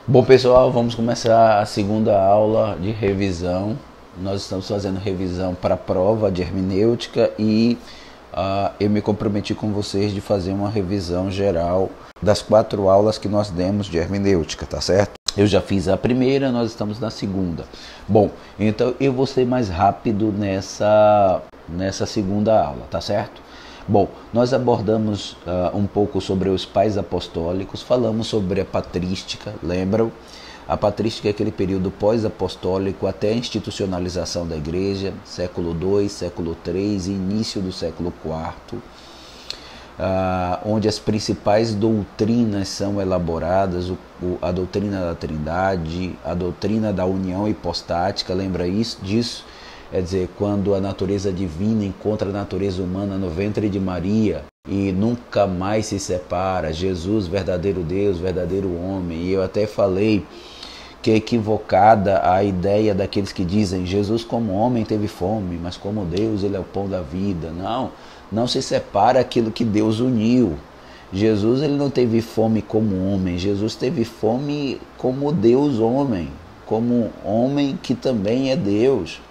Bom, pessoal, vamos começar a segunda aula de revisão. Nós estamos fazendo revisão para a prova de hermenêutica e eu me comprometi com vocês de fazer uma revisão geral das 4 aulas que nós demos de hermenêutica, tá certo? Eu já fiz a primeira, nós estamos na segunda. Bom, então eu vou ser mais rápido nessa segunda aula, tá certo? Bom, nós abordamos um pouco sobre os pais apostólicos, falamos sobre a patrística, lembram? A patrística é aquele período pós-apostólico até a institucionalização da igreja, século II, século III e início do século IV, onde as principais doutrinas são elaboradas, a doutrina da Trindade, a doutrina da união hipostática, lembra disso? Quer dizer, quando a natureza divina encontra a natureza humana no ventre de Maria e nunca mais se separa, Jesus, verdadeiro Deus, verdadeiro homem. E eu até falei que é equivocada a ideia daqueles que dizem Jesus como homem teve fome, mas como Deus ele é o pão da vida. Não se separa aquilo que Deus uniu. Jesus ele não teve fome como homem, Jesus teve fome como Deus homem, como homem que também é Deus.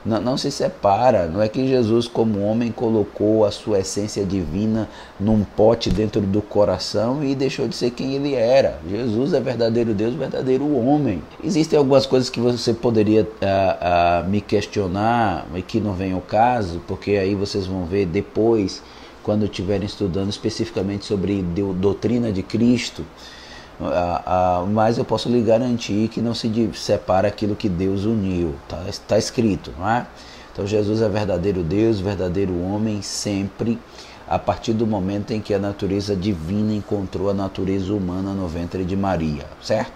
Não se separa, não é que Jesus como homem colocou a sua essência divina num pote dentro do coração e deixou de ser quem ele era. Jesus é verdadeiro Deus, verdadeiro homem. Existem algumas coisas que você poderia me questionar e que não vem ao caso, porque aí vocês vão ver depois, quando estiverem estudando especificamente sobre doutrina de Cristo. Mas eu posso lhe garantir que não se separa aquilo que Deus uniu, está escrito, não é? Então Jesus é verdadeiro Deus, verdadeiro homem, sempre a partir do momento em que a natureza divina encontrou a natureza humana no ventre de Maria, certo?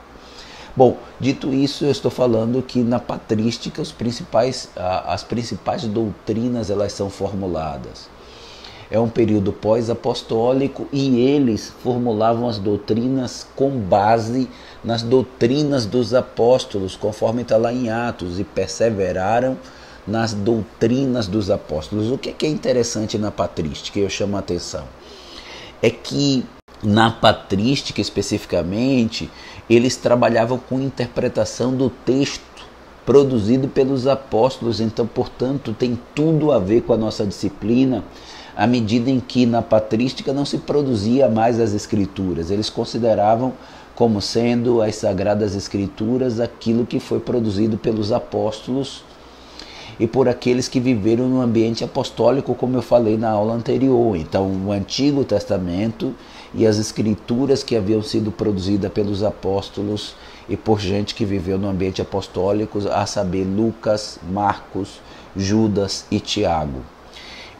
Bom, dito isso, eu estou falando que na patrística as principais doutrinas elas são formuladas. É um período pós-apostólico e eles formulavam as doutrinas com base nas doutrinas dos apóstolos, conforme está lá em Atos, e perseveraram nas doutrinas dos apóstolos. O que é interessante na patrística, eu chamo a atenção, é que na patrística especificamente, eles trabalhavam com interpretação do texto produzido pelos apóstolos, então, portanto, tem tudo a ver com a nossa disciplina, à medida em que na patrística não se produzia mais as escrituras. Eles consideravam como sendo as sagradas escrituras aquilo que foi produzido pelos apóstolos e por aqueles que viveram no ambiente apostólico, como eu falei na aula anterior. Então, o Antigo Testamento e as escrituras que haviam sido produzidas pelos apóstolos e por gente que viveu no ambiente apostólico, a saber, Lucas, Marcos, Judas e Tiago.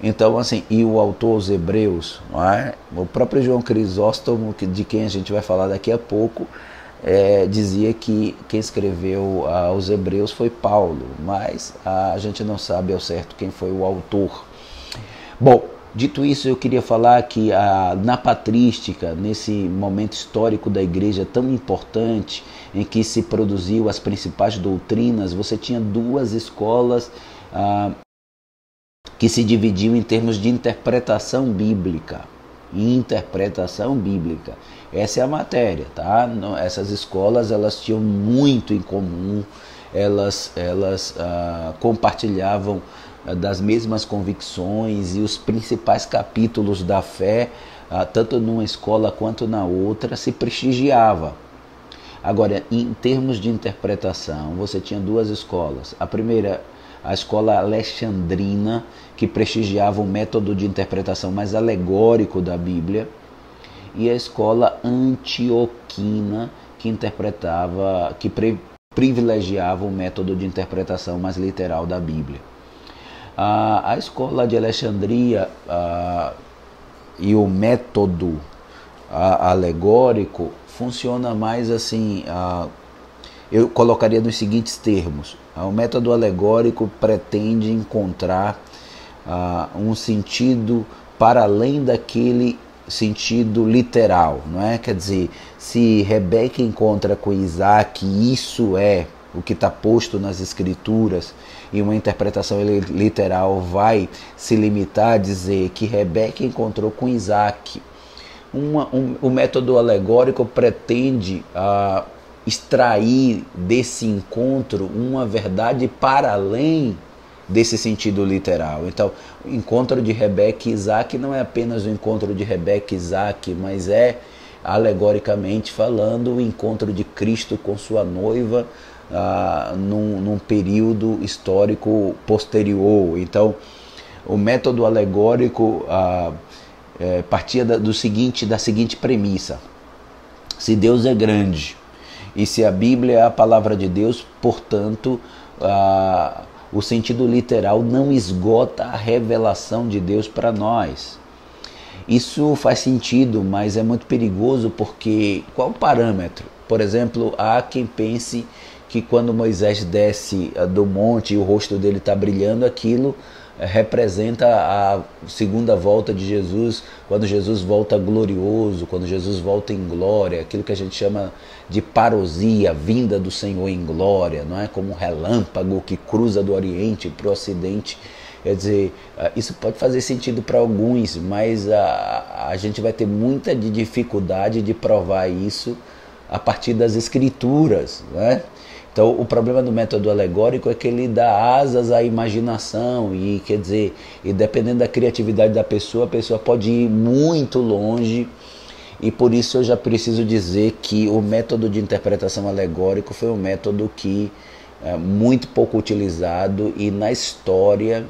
Então, assim, e o autor aos Hebreus, não é? O próprio João Crisóstomo, de quem a gente vai falar daqui a pouco, dizia que quem escreveu aos Hebreus foi Paulo, mas a gente não sabe ao certo quem foi o autor. Bom, dito isso, eu queria falar que na patrística, nesse momento histórico da igreja tão importante, em que se produziu as principais doutrinas, você tinha 2 escolas que se dividiam em termos de interpretação bíblica. Essa é a matéria, tá? Essas escolas elas tinham muito em comum, elas compartilhavam das mesmas convicções e os principais capítulos da fé, tanto numa escola quanto na outra, se prestigiava. Agora, em termos de interpretação, você tinha 2 escolas. A primeira, a escola alexandrina, que prestigiava um método de interpretação mais alegórico da Bíblia, e a escola antioquina, que privilegiava um método de interpretação mais literal da Bíblia. A escola de Alexandria e o método alegórico funciona mais assim, eu colocaria nos seguintes termos. O método alegórico pretende encontrar um sentido para além daquele sentido literal, não é? Quer dizer, se Rebeca encontra com Isaac, isso é o que está posto nas escrituras, e uma interpretação literal vai se limitar a dizer que Rebeca encontrou com Isaac. O método alegórico pretende extrair desse encontro uma verdade para além desse sentido literal. Então, o encontro de Rebeca e Isaac não é apenas o encontro de Rebeca e Isaac, mas é, alegoricamente falando, o encontro de Cristo com sua noiva num período histórico posterior. Então, o método alegórico partia da seguinte premissa: se Deus é grande e se a Bíblia é a palavra de Deus, portanto, o sentido literal não esgota a revelação de Deus para nós. Isso faz sentido, mas é muito perigoso, porque qual o parâmetro? Por exemplo, há quem pense que quando Moisés desce do monte e o rosto dele está brilhando, aquilo representa a segunda volta de Jesus, quando Jesus volta glorioso, quando Jesus volta em glória, aquilo que a gente chama de parousia, vinda do Senhor em glória, não é? Como um relâmpago que cruza do Oriente para o Ocidente. Quer dizer, isso pode fazer sentido para alguns, mas a gente vai ter muita dificuldade de provar isso a partir das Escrituras, não é? Então, o problema do método alegórico é que ele dá asas à imaginação e, quer dizer, e dependendo da criatividade da pessoa, a pessoa pode ir muito longe, e por isso eu já preciso dizer que o método de interpretação alegórico foi um método que é muito pouco utilizado, e na história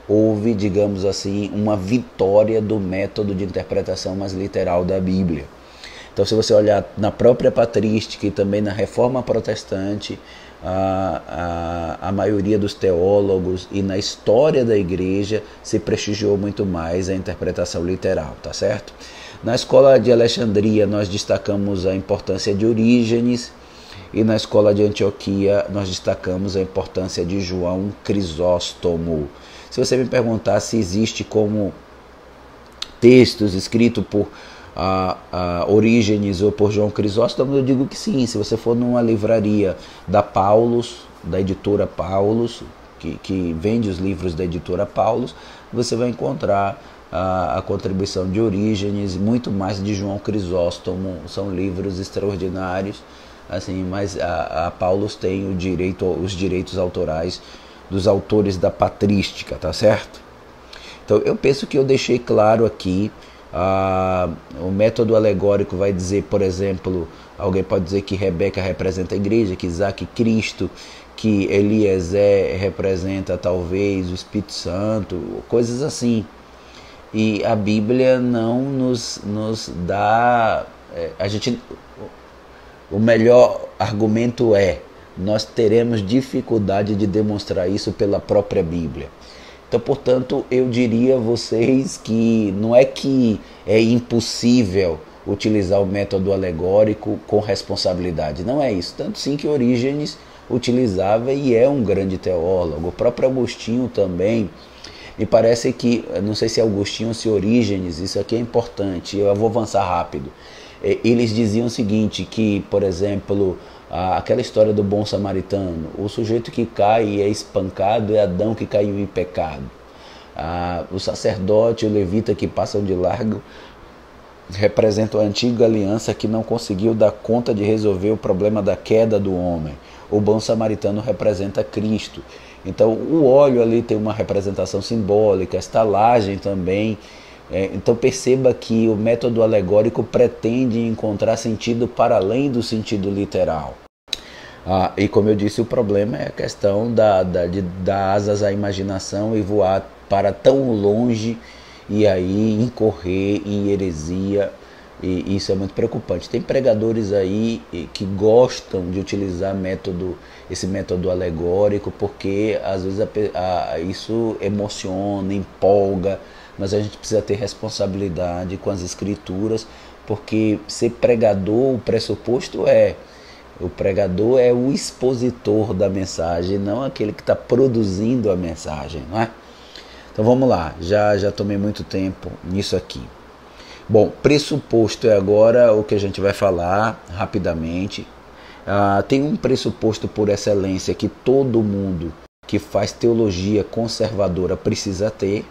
houve, digamos assim, uma vitória do método de interpretação mais literal da Bíblia. Então, se você olhar na própria patrística e também na Reforma Protestante, a maioria dos teólogos e na história da igreja se prestigiou muito mais a interpretação literal, tá certo? Na escola de Alexandria nós destacamos a importância de Orígenes, e na escola de Antioquia nós destacamos a importância de João Crisóstomo. Se você me perguntar se existe como textos escritos por Orígenes ou por João Crisóstomo, eu digo que sim. Se você for numa livraria da Paulus, da editora Paulus, que vende os livros da editora Paulus, você vai encontrar a contribuição de Orígenes, muito mais de João Crisóstomo. São livros extraordinários, assim, mas a Paulus tem os direitos autorais dos autores da patrística, tá certo? Então eu penso que eu deixei claro aqui. O método alegórico vai dizer, por exemplo, alguém pode dizer que Rebeca representa a igreja, que Isaac Cristo, que Eliezer representa talvez o Espírito Santo, coisas assim. E a Bíblia não nos dá... O melhor argumento é: nós teremos dificuldade de demonstrar isso pela própria Bíblia. Então, portanto, eu diria a vocês que não é que é impossível utilizar o método alegórico com responsabilidade. Não é isso. Tanto sim que Orígenes utilizava e é um grande teólogo. O próprio Agostinho também. Me parece que, não sei se é Agostinho ou se Orígenes, isso aqui é importante, eu vou avançar rápido. Eles diziam o seguinte, que, por exemplo, aquela história do bom samaritano, o sujeito que cai e é espancado é Adão que caiu em pecado. O sacerdote e o levita que passam de largo representam a antiga aliança que não conseguiu dar conta de resolver o problema da queda do homem. O bom samaritano representa Cristo. Então o óleo ali tem uma representação simbólica, a estalagem também. Então perceba que o método alegórico pretende encontrar sentido para além do sentido literal. E como eu disse, o problema é a questão de dar asas à imaginação e voar para tão longe e aí incorrer em heresia, e isso é muito preocupante. Tem pregadores aí que gostam de utilizar esse método alegórico, porque às vezes isso emociona, empolga, mas a gente precisa ter responsabilidade com as escrituras, porque ser pregador, o pressuposto o pregador é o expositor da mensagem, não aquele que está produzindo a mensagem, não é? Então vamos lá, já tomei muito tempo nisso aqui. Bom, pressuposto é agora o que a gente vai falar rapidamente. Tem um pressuposto por excelência que todo mundo que faz teologia conservadora precisa ter.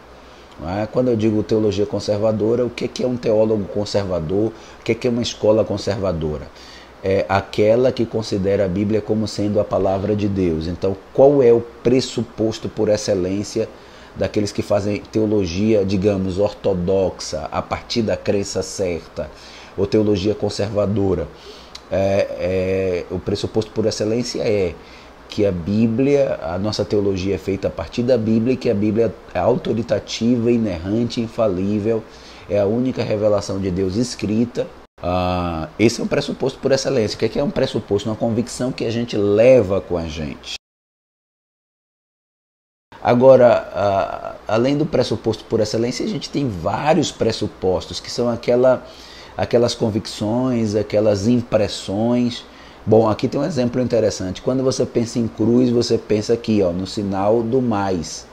Quando eu digo teologia conservadora, o que é um teólogo conservador? O que é uma escola conservadora? é aquela que considera a Bíblia como sendo a palavra de Deus. Então, qual é o pressuposto por excelência daqueles que fazem teologia, digamos, ortodoxa, a partir da crença certa, ou teologia conservadora? O pressuposto por excelência é que a Bíblia, a nossa teologia é feita a partir da Bíblia e que a Bíblia é autoritativa, inerrante, infalível, é a única revelação de Deus escrita. Esse é um pressuposto por excelência. O que é um pressuposto? Uma convicção que a gente leva com a gente. Agora, além do pressuposto por excelência, a gente tem vários pressupostos, que são aquelas convicções, aquelas impressões. Bom, aqui tem um exemplo interessante. Quando você pensa em cruz, você pensa aqui, ó, no sinal do mais.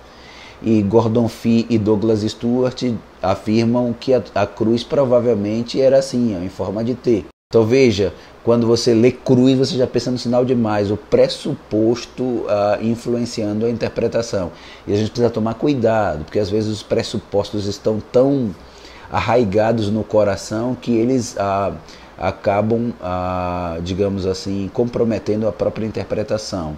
E Gordon Fee e Douglas Stuart afirmam que a cruz provavelmente era assim, ó, em forma de T. Então veja, quando você lê cruz, você já pensa no sinal de mais, o pressuposto influenciando a interpretação. E a gente precisa tomar cuidado, porque às vezes os pressupostos estão tão arraigados no coração que eles acabam, digamos assim, comprometendo a própria interpretação.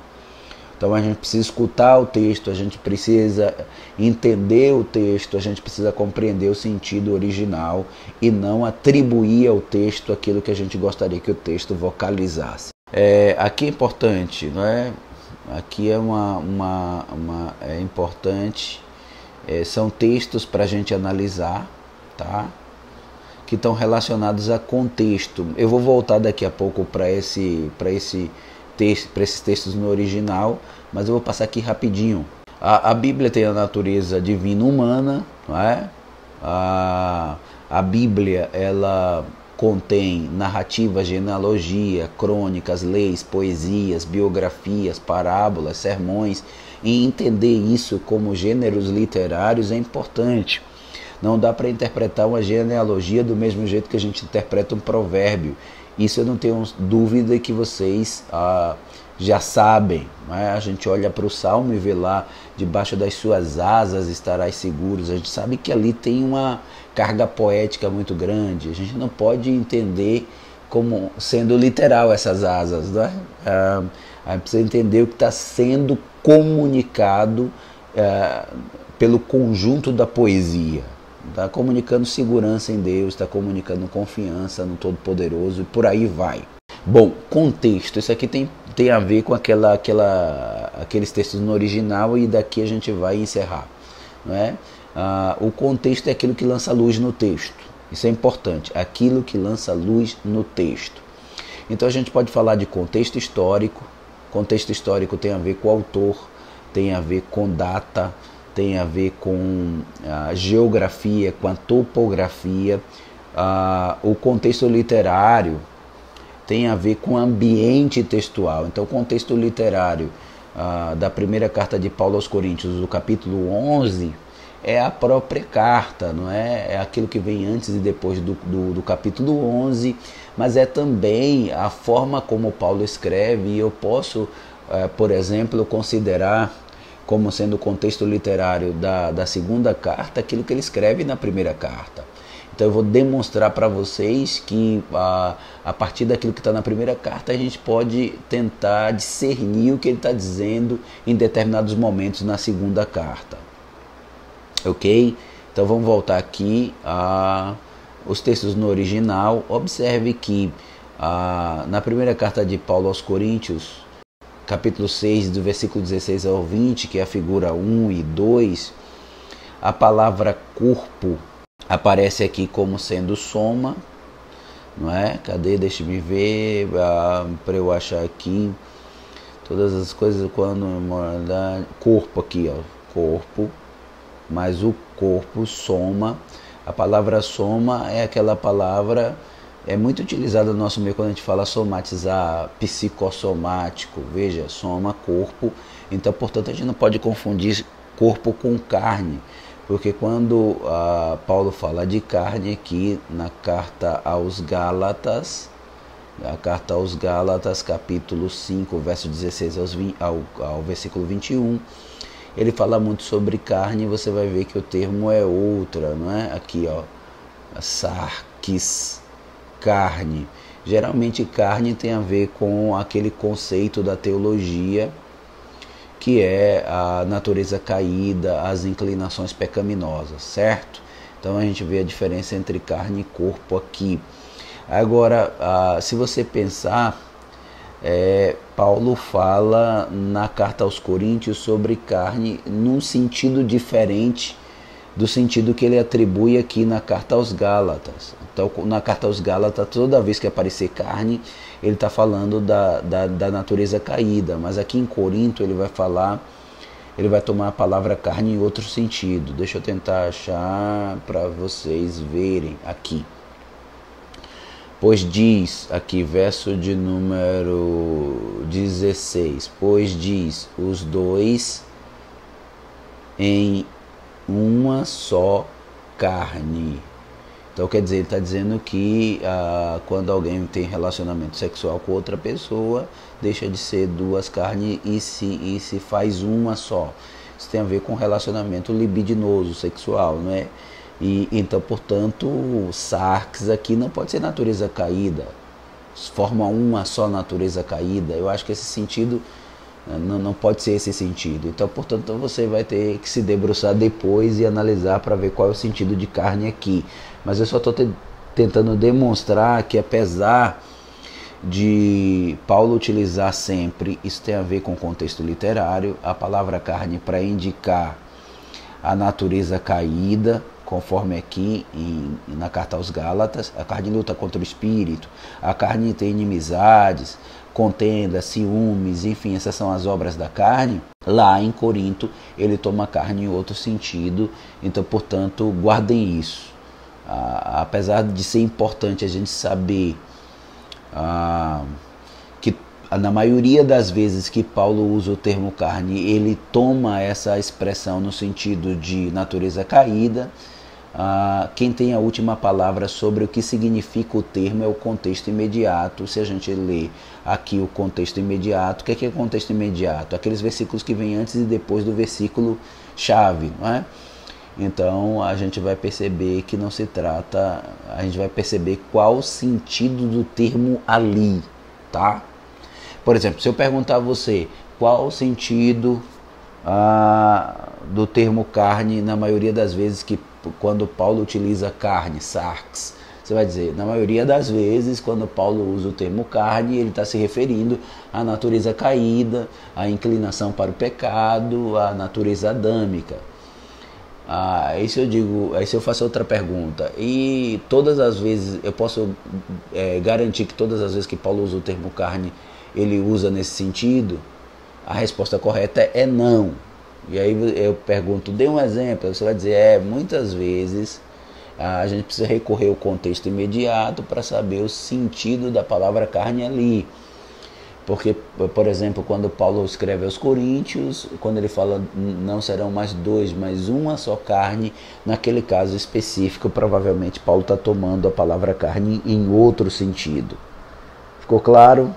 Então a gente precisa escutar o texto, a gente precisa entender o texto, a gente precisa compreender o sentido original e não atribuir ao texto aquilo que a gente gostaria que o texto vocalizasse. Aqui é importante, não é? Aqui é é importante, são textos para a gente analisar, tá? Que estão relacionados a contexto. Eu vou voltar daqui a pouco para esses textos no original, mas eu vou passar aqui rapidinho. A Bíblia tem a natureza divina humana, não é? A Bíblia, ela contém narrativa, genealogia, crônicas, leis, poesias, biografias, parábolas, sermões, e entender isso como gêneros literários é importante. Não dá para interpretar uma genealogia do mesmo jeito que a gente interpreta um provérbio. Isso eu não tenho dúvida que vocês já sabem, né? A gente olha para o Salmo e vê lá, debaixo das suas asas estarás seguros. A gente sabe que ali tem uma carga poética muito grande. A gente não pode entender como sendo literal essas asas, né? A gente precisa entender o que está sendo comunicado pelo conjunto da poesia. Está comunicando segurança em Deus, está comunicando confiança no Todo-Poderoso e por aí vai. Bom, contexto. Isso aqui tem a ver com aqueles textos no original e daqui a gente vai encerrar. Não é? O contexto é aquilo que lança luz no texto. Isso é importante. Aquilo que lança luz no texto. Então a gente pode falar de contexto histórico. Contexto histórico tem a ver com o autor, tem a ver com data, tem a ver com a geografia, com a topografia. O contexto literário tem a ver com o ambiente textual. Então, o contexto literário da primeira carta de Paulo aos Coríntios, do capítulo 11, é a própria carta, não é? É aquilo que vem antes e depois do capítulo 11, mas é também a forma como Paulo escreve, e eu posso, por exemplo, considerar como sendo o contexto literário da segunda carta, aquilo que ele escreve na primeira carta. Então eu vou demonstrar para vocês que a partir daquilo que está na primeira carta, a gente pode tentar discernir o que ele está dizendo em determinados momentos na segunda carta. Ok? Então vamos voltar aqui os textos no original. Observe que na primeira carta de Paulo aos Coríntios, capítulo 6, do versículo 16 ao 20, que é a figura 1 e 2, a palavra corpo aparece aqui como sendo soma, não é? Cadê? Deixa-me ver, para eu achar aqui, todas as coisas quando... Corpo aqui, ó, corpo, mas o corpo, soma. A palavra soma é aquela palavra... É muito utilizada no nosso meio quando a gente fala somatizar, psicossomático. Veja, soma, corpo. Então, portanto, a gente não pode confundir corpo com carne. Porque quando Paulo fala de carne aqui na carta aos Gálatas, capítulo 5, verso 16 ao versículo 21, ele fala muito sobre carne e você vai ver que o termo é outra, não é? Aqui, ó, sarkis, carne. Geralmente carne tem a ver com aquele conceito da teologia, que é a natureza caída, as inclinações pecaminosas, certo? Então a gente vê a diferença entre carne e corpo aqui. Agora, se você pensar, Paulo fala na carta aos Coríntios sobre carne num sentido diferente do sentido que ele atribui aqui na carta aos Gálatas. Então, na carta aos Gálatas, toda vez que aparecer carne, ele está falando da natureza caída, mas aqui em Corinto ele vai tomar a palavra carne em outro sentido. Deixa eu tentar achar para vocês verem aqui. Pois diz, aqui verso de número 16, pois diz, os dois em uma só carne. Então quer dizer, ele está dizendo que quando alguém tem relacionamento sexual com outra pessoa, deixa de ser duas carnes e se faz uma só. Isso tem a ver com relacionamento libidinoso, sexual, não é? E então, portanto, o sarx aqui não pode ser natureza caída, forma uma só natureza caída. Eu acho que esse sentido não pode ser esse sentido. Então, portanto, você vai ter que se debruçar depois e analisar para ver qual é o sentido de carne aqui. Mas eu só estou tentando demonstrar que, apesar de Paulo utilizar sempre, isso tem a ver com o contexto literário, a palavra carne para indicar a natureza caída, conforme aqui na carta aos Gálatas, a carne luta contra o espírito, a carne tem inimizades, contenda, ciúmes, enfim, essas são as obras da carne. Lá em Corinto ele toma carne em outro sentido, então, portanto, guardem isso. Apesar de ser importante a gente saber que na maioria das vezes que Paulo usa o termo carne, ele toma essa expressão no sentido de natureza caída. Quem tem a última palavra sobre o que significa o termo é o contexto imediato. Se a gente ler aqui o contexto imediato, o que é contexto imediato? Aqueles versículos que vêm antes e depois do versículo chave, não é? Então a gente vai perceber que não se trata, a gente vai perceber qual o sentido do termo ali, tá? Por exemplo, se eu perguntar a você qual o sentido do termo carne, na maioria das vezes que quando Paulo utiliza carne, sarx, você vai dizer, na maioria das vezes quando Paulo usa o termo carne, ele está se referindo à natureza caída, à inclinação para o pecado, à natureza adâmica. Aí se eu digo, aí se eu faço outra pergunta, e todas as vezes, eu posso garantir que todas as vezes que Paulo usa o termo carne, ele usa nesse sentido? A resposta correta é não. E aí eu pergunto, dê um exemplo, você vai dizer, muitas vezes a gente precisa recorrer ao contexto imediato para saber o sentido da palavra carne ali. Porque, por exemplo, quando Paulo escreve aos Coríntios, quando ele fala não serão mais dois, mas uma só carne, naquele caso específico, provavelmente Paulo está tomando a palavra carne em outro sentido. Ficou claro?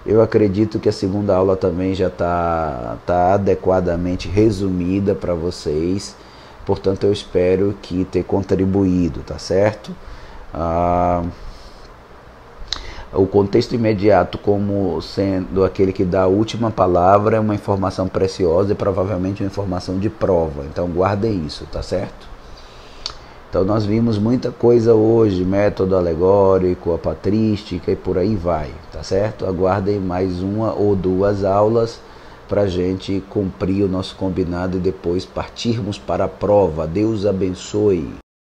Eu acredito que a segunda aula também já está adequadamente resumida para vocês. Portanto, eu espero que ter contribuído, tá certo? O contexto imediato como sendo aquele que dá a última palavra é uma informação preciosa e provavelmente uma informação de prova. Então guardem isso, tá certo? Então nós vimos muita coisa hoje, método alegórico, apatrística e por aí vai, tá certo? Aguardem mais uma ou duas aulas para a gente cumprir o nosso combinado e depois partirmos para a prova. Deus abençoe.